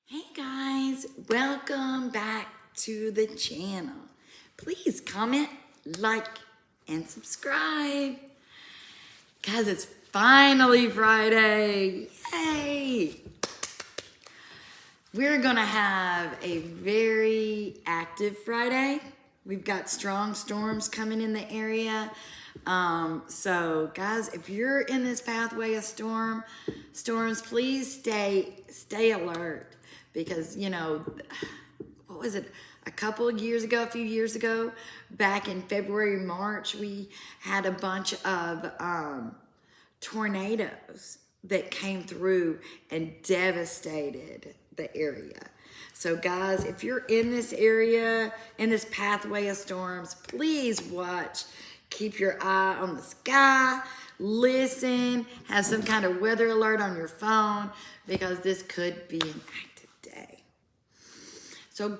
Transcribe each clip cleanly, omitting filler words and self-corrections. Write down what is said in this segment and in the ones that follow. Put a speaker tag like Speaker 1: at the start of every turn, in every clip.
Speaker 1: Hey guys, welcome back to the channel. Please comment, like, and subscribe. Guys, it's finally Friday. Yay! We're gonna have a very active Friday. We've got strong storms coming in the area. So guys, if you're in this pathway of storms, please stay alert. Because, you know, what was it, a few years ago, back in February, March, we had a bunch of tornadoes that came through and devastated the area. So guys, if you're in this area, in this pathway of storms, please watch. Keep your eye on the sky, listen, have some kind of weather alert on your phone, because this could be an active day. So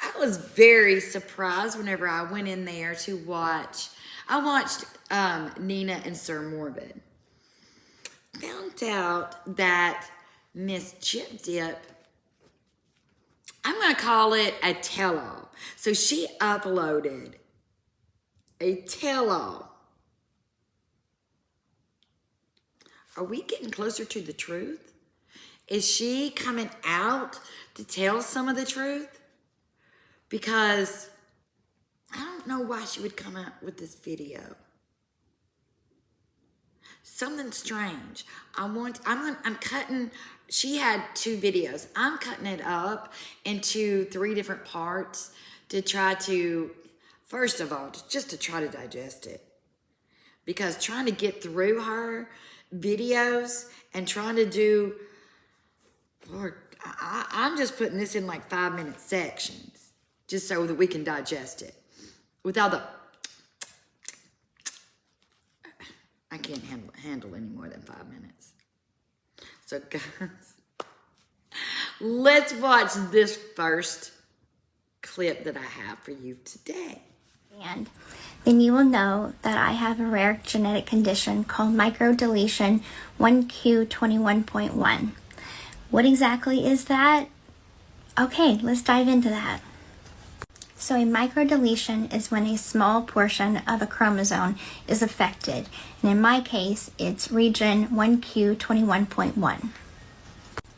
Speaker 1: I was very surprised whenever I went in there to watch. I watched Nina and Sir Morbid. Found out that Miss Gypsy, I'm going to call it a tell-all. So she uploaded a tell-all. Are we getting closer to the truth? Is she coming out to tell some of the truth? Because I don't know why she would come out with this video. Something strange. I'm cutting, she had 2 videos. I'm cutting it up into 3 different parts to try to, first of all, just to try to digest it. Because trying to get through her videos and trying to do, Lord, I'm just putting this in like 5-minute sections just so that we can digest it. Without the, I can't handle any more than 5 minutes. So guys, let's watch this first clip that I have for you today.
Speaker 2: And then you will know that I have a rare genetic condition called microdeletion 1q21.1. What exactly is that? Okay, let's dive into that. So a microdeletion is when a small portion of a chromosome is affected, and in my case, it's region 1q21.1.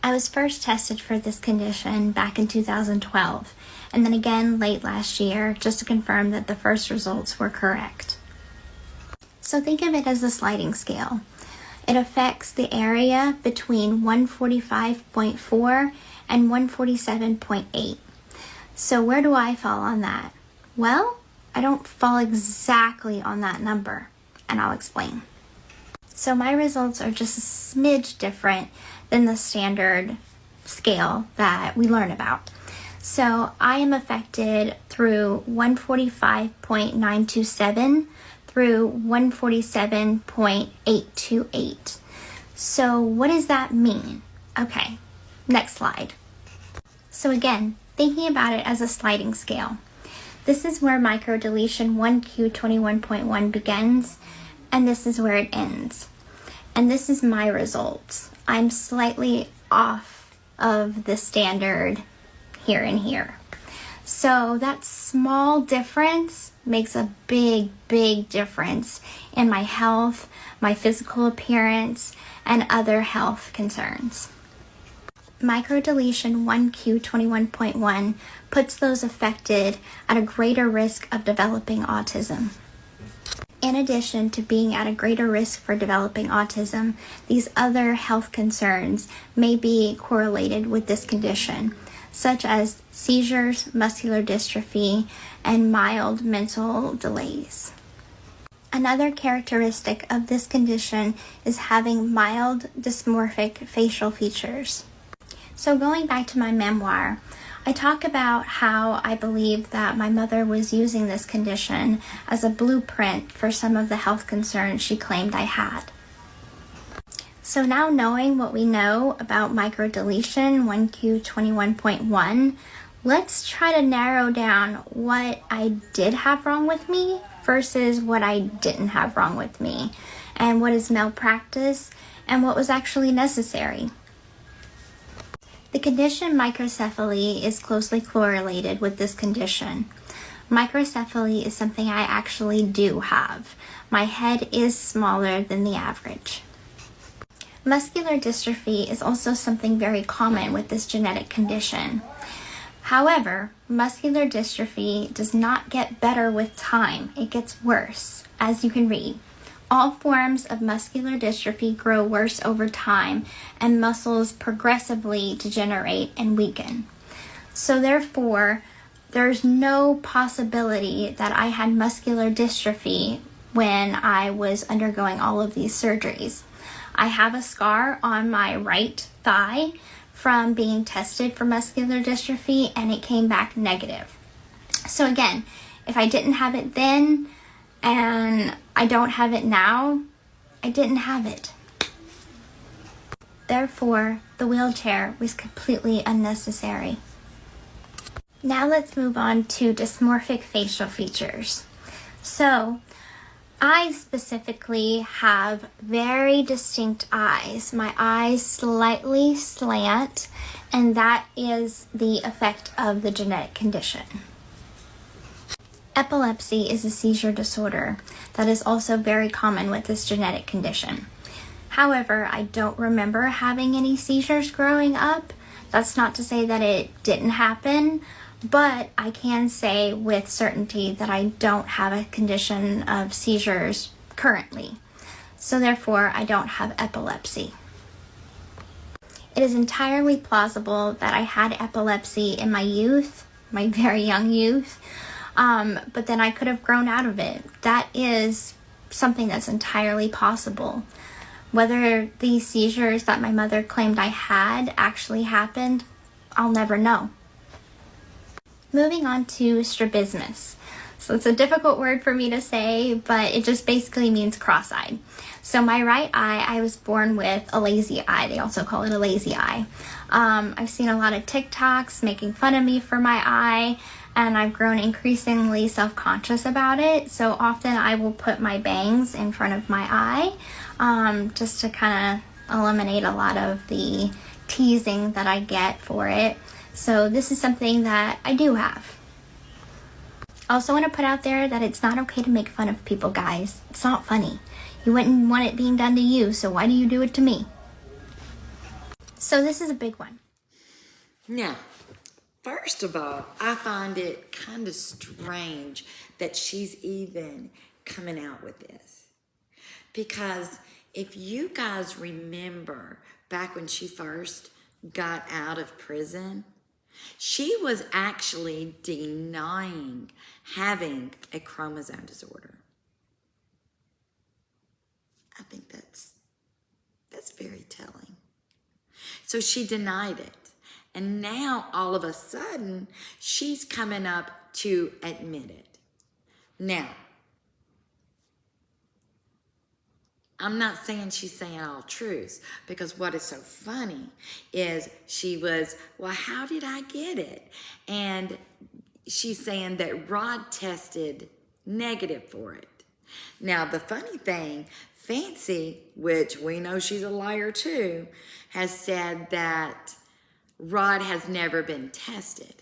Speaker 2: I was first tested for this condition back in 2012, and then again late last year, just to confirm that the first results were correct. So think of it as a sliding scale. It affects the area between 145.4 and 147.8. So where do I fall on that? Well, I don't fall exactly on that number, and I'll explain. So my results are just a smidge different than the standard scale that we learn about. So I am affected through 145.927 through 147.828. So what does that mean? Okay, next slide. So again, thinking about it as a sliding scale. This is where microdeletion 1q21.1 begins, and this is where it ends. And this is my results. I'm slightly off of the standard here and here. So that small difference makes a big, big difference in my health, my physical appearance, and other health concerns. Microdeletion 1q21.1 puts those affected at a greater risk of developing autism. In addition to being at a greater risk for developing autism, these other health concerns may be correlated with this condition, such as seizures, muscular dystrophy, and mild mental delays. Another characteristic of this condition is having mild dysmorphic facial features. So going back to my memoir, I talk about how I believe that my mother was using this condition as a blueprint for some of the health concerns she claimed I had. So now knowing what we know about microdeletion 1q21.1, let's try to narrow down what I did have wrong with me versus what I didn't have wrong with me, and what is malpractice and what was actually necessary. The condition microcephaly is closely correlated with this condition. Microcephaly is something I actually do have. My head is smaller than the average. Muscular dystrophy is also something very common with this genetic condition. However, muscular dystrophy does not get better with time. It gets worse, as you can read. All forms of muscular dystrophy grow worse over time, and muscles progressively degenerate and weaken. So therefore, there's no possibility that I had muscular dystrophy when I was undergoing all of these surgeries. I have a scar on my right thigh from being tested for muscular dystrophy, and it came back negative. So again, if I didn't have it then and I don't have it now, I didn't have it. Therefore, the wheelchair was completely unnecessary. Now let's move on to dysmorphic facial features. So, I specifically have very distinct eyes. My eyes slightly slant, and that is the effect of the genetic condition. Epilepsy is a seizure disorder that is also very common with this genetic condition. However, I don't remember having any seizures growing up. That's not to say that it didn't happen, but I can say with certainty that I don't have a condition of seizures currently. So therefore, I don't have epilepsy. It is entirely plausible that I had epilepsy in my youth, my very young youth, but then I could have grown out of it. That is something that's entirely possible. Whether these seizures that my mother claimed I had actually happened, I'll never know. Moving on to strabismus. So it's a difficult word for me to say, but it just basically means cross-eyed. So my right eye, I was born with a lazy eye. They also call it a lazy eye. I've seen a lot of TikToks making fun of me for my eye, and I've grown increasingly self-conscious about it. So often I will put my bangs in front of my eye, just to kind of eliminate a lot of the teasing that I get for it. So this is something that I do have. I also want to put out there that it's not okay to make fun of people, guys. It's not funny. You wouldn't want it being done to you, so why do you do it to me? So this is a big one.
Speaker 1: Now, first of all, I find it kind of strange that she's even coming out with this. Because if you guys remember back when she first got out of prison, she was actually denying having a chromosome disorder. I think that's very telling. So she denied it. And now all of a sudden, she's coming up to admit it. Now, I'm not saying she's saying all truths, because what is so funny is she was, well, how did I get it? And she's saying that Rod tested negative for it. Now, the funny thing, Fancy, which we know she's a liar too, has said that Rod has never been tested.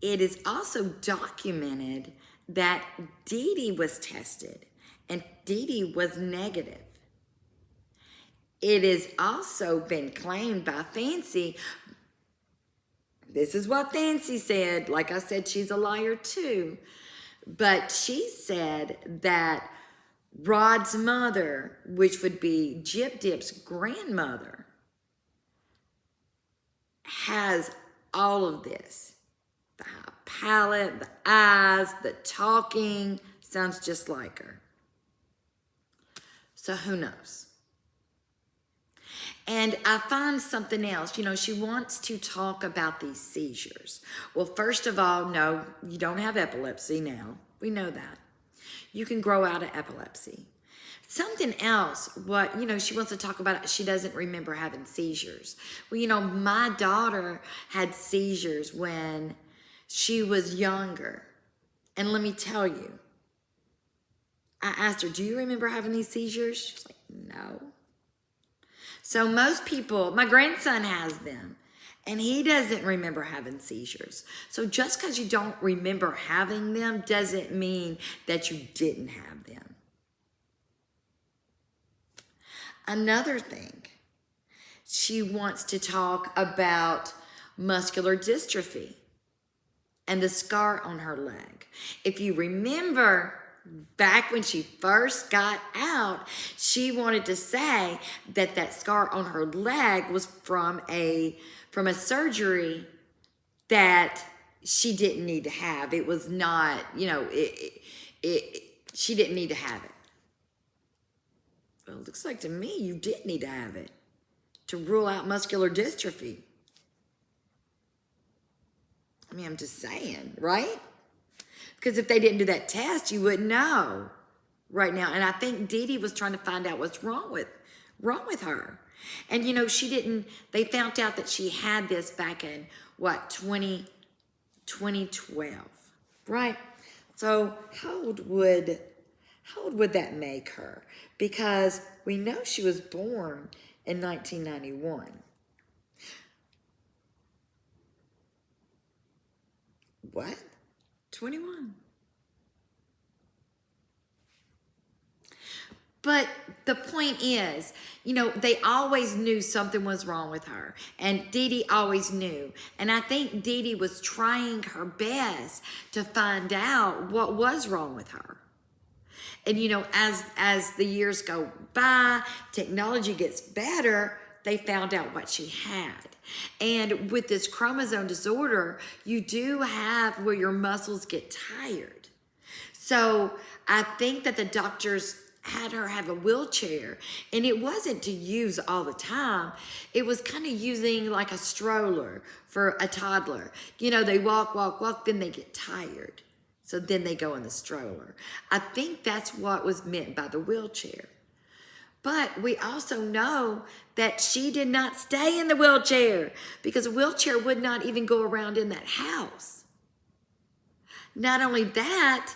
Speaker 1: It is also documented that Dee Dee was tested, and Dee Dee was negative. It has also been claimed by Fancy. This is what Fancy said. Like I said, she's a liar too. But she said that Rod's mother, which would be Jip Dip's grandmother, has all of this. The high palate, the eyes, the talking, sounds just like her. So who knows? And I find something else. You know, she wants to talk about these seizures. Well, first of all, no, you don't have epilepsy now. We know that. You can grow out of epilepsy. Something else, she wants to talk about, she doesn't remember having seizures. Well, my daughter had seizures when she was younger. And let me tell you, I asked her, do you remember having these seizures? She's like, no. So most people, my grandson has them, and he doesn't remember having seizures. So just because you don't remember having them doesn't mean that you didn't have them. Another thing, she wants to talk about muscular dystrophy and the scar on her leg. If you remember, back when she first got out, she wanted to say that that scar on her leg was from a surgery that she didn't need to have. It was not, she didn't need to have it. Well, it looks like to me you did need to have it to rule out muscular dystrophy. I mean, I'm just saying, right? Because if they didn't do that test, you wouldn't know right now. And I think Dee Dee was trying to find out what's wrong with her. And they found out that she had this back in 2012, right? So how old would that make her? Because we know she was born in 1991. What? 21. But the point is, they always knew something was wrong with her. And Dee Dee always knew. And I think Dee Dee was trying her best to find out what was wrong with her. And, as the years go by, technology gets better, they found out what she had. And with this chromosome disorder, you do have where your muscles get tired. So I think that the doctors had her have a wheelchair, and it wasn't to use all the time. It was kind of using like a stroller for a toddler. They walk, then they get tired. So then they go in the stroller. I think that's what was meant by the wheelchair. But we also know that she did not stay in the wheelchair because a wheelchair would not even go around in that house. Not only that,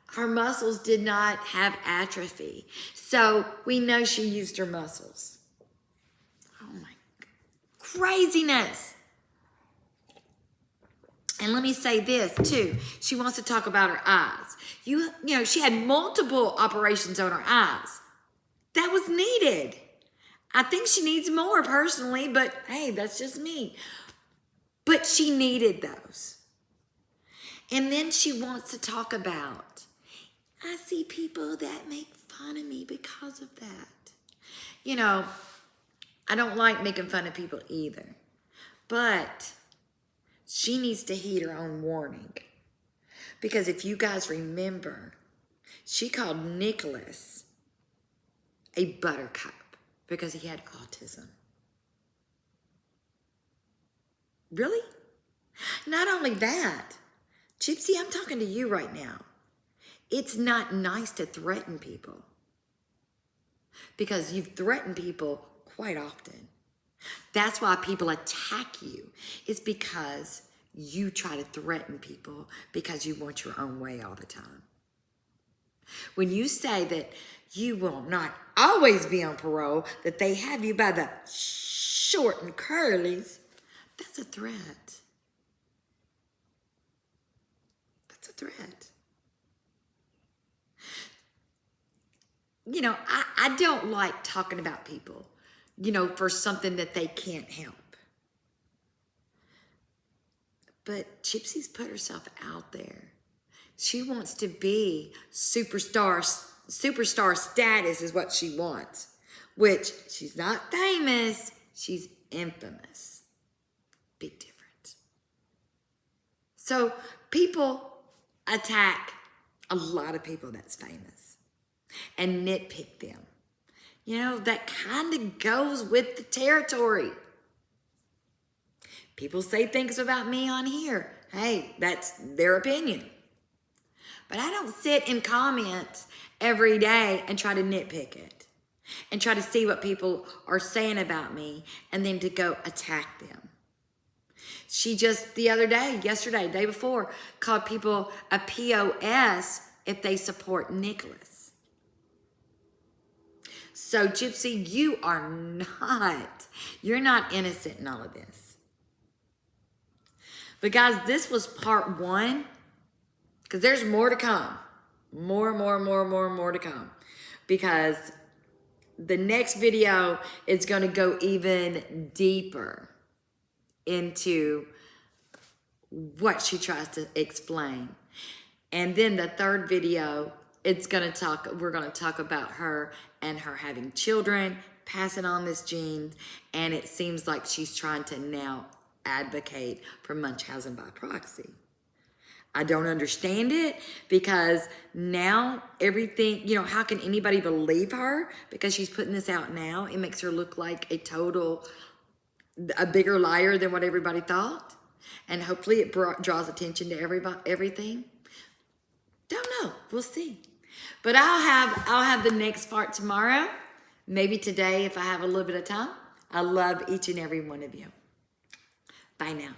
Speaker 1: her muscles did not have atrophy. So we know she used her muscles. Oh my, craziness. And let me say this too. She wants to talk about her eyes. She had multiple operations on her eyes. That was needed. I think she needs more personally, but hey, that's just me. But she needed those. And then she wants to talk about, I see people that make fun of me because of that. I don't like making fun of people either. But she needs to heed her own warning. Because if you guys remember, she called Nicholas a buttercup because he had autism. Really? Not only that, Gypsy, I'm talking to you right now. It's not nice to threaten people because you've threatened people quite often. That's why people attack you. It's because you try to threaten people because you want your own way all the time. When you say that you will not always be on parole, that they have you by the short and curlies, that's a threat. That's a threat. I don't like talking about people, for something that they can't help. But Gypsy's put herself out there. She wants to be superstar status is what she wants, which she's not famous, she's infamous. Big difference. So people attack a lot of people that's famous and nitpick them. That kind of goes with the territory. People say things about me on here. Hey, that's their opinion. But I don't sit in comments every day and try to nitpick it and try to see what people are saying about me and then to go attack them. She just yesterday, day before, called people a POS if they support Nicholas. So Gypsy, you're not innocent in all of this. But guys, this was part 1, because there's more to come. More to come. Because the next video is going to go even deeper into what she tries to explain. And then the third video, we're going to talk about her and her having children, passing on this gene, and it seems like she's trying to now advocate for Munchausen by proxy. I don't understand it, because now everything, how can anybody believe her? Because she's putting this out now. It makes her look like a bigger liar than what everybody thought. And hopefully it draws attention to everything. Don't know. We'll see. But I'll have the next part tomorrow. Maybe today if I have a little bit of time. I love each and every one of you. Bye now.